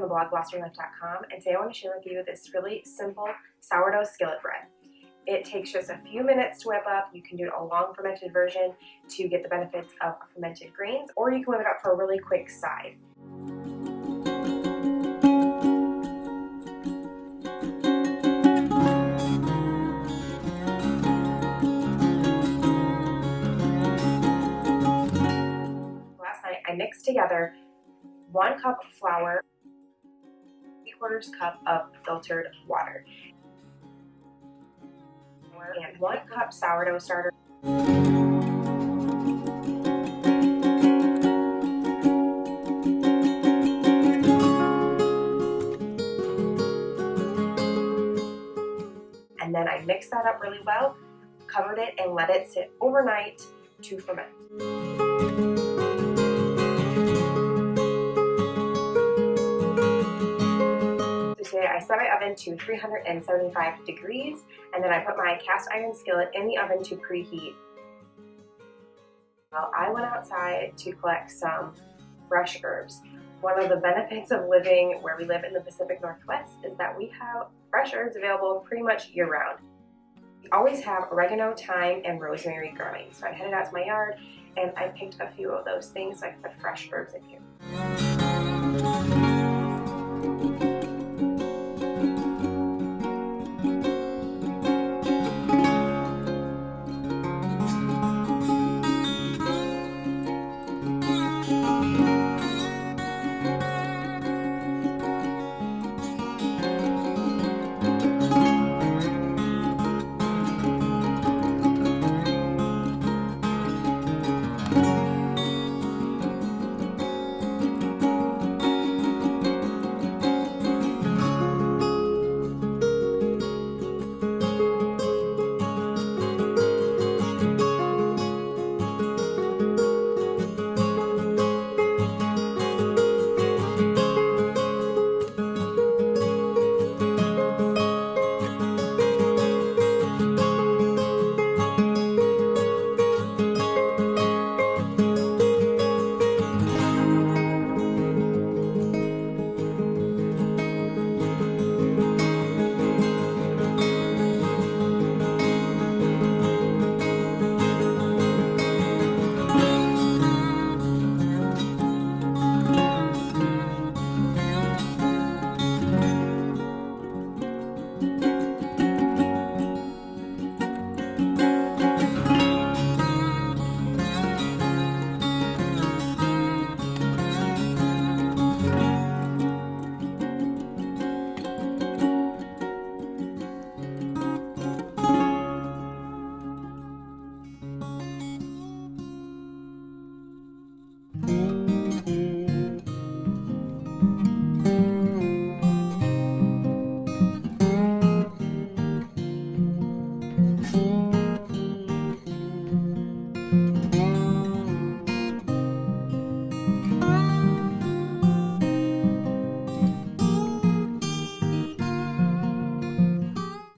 the blog glossarylif.com, and today I want to share with you this really simple sourdough skillet bread. It takes just a few minutes to whip up. You can do a long fermented version to get the benefits of fermented grains, or you can whip it up for a really quick side. Last night I mixed together 1 cup of flour, 3/4 cup of filtered water, and 1 cup sourdough starter. And then I mixed that up really well, covered it, and let it sit overnight to ferment. Today I set my oven to 375 degrees, and then I put my cast iron skillet in the oven to preheat. Well, I went outside to collect some fresh herbs. One of the benefits of living where we live in the Pacific Northwest is that we have fresh herbs available pretty much year-round. We always have oregano, thyme, and rosemary growing. So I headed out to my yard and I picked a few of those things so I could put fresh herbs in here.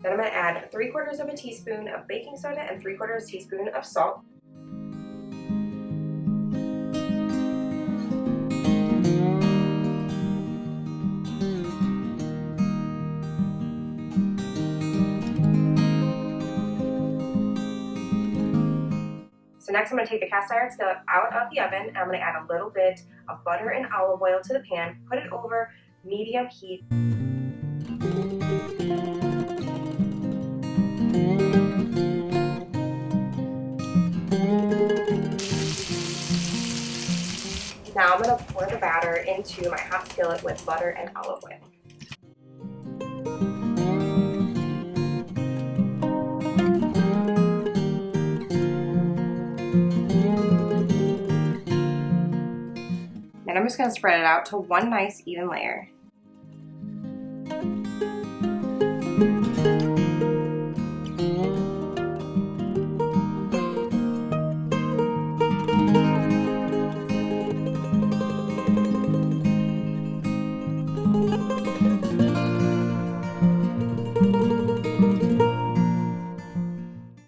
Then I'm going to add 3/4 teaspoon of baking soda and 3/4 teaspoon of salt. So next I'm going to take the cast iron skillet out of the oven, and I'm going to add a little bit of butter and olive oil to the pan, put it over medium heat. Now I'm going to pour the batter into my hot skillet with butter and olive oil. Then I'm just going to spread it out to one nice even layer.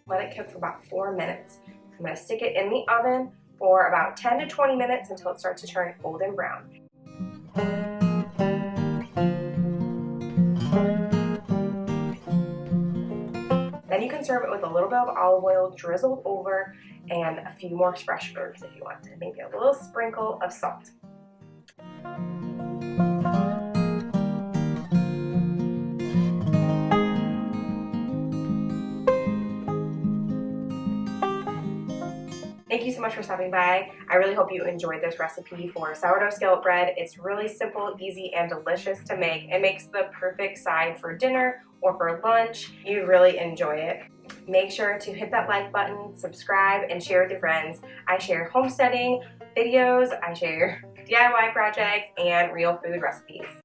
Let it cook for about 4 minutes. I'm going to stick it in the oven for about 10 to 20 minutes until it starts to turn golden brown. serve it with a little bit of olive oil drizzled over and a few more fresh herbs if you want to, maybe a little sprinkle of salt. Thank you so much for stopping by. I really hope you enjoyed this recipe for sourdough skillet bread. It's really simple, easy, and delicious to make. It makes the perfect side for dinner or for lunch. You really enjoy it. Make sure to hit that like button, subscribe, and share with your friends. I share homesteading videos, I share DIY projects, and real food recipes.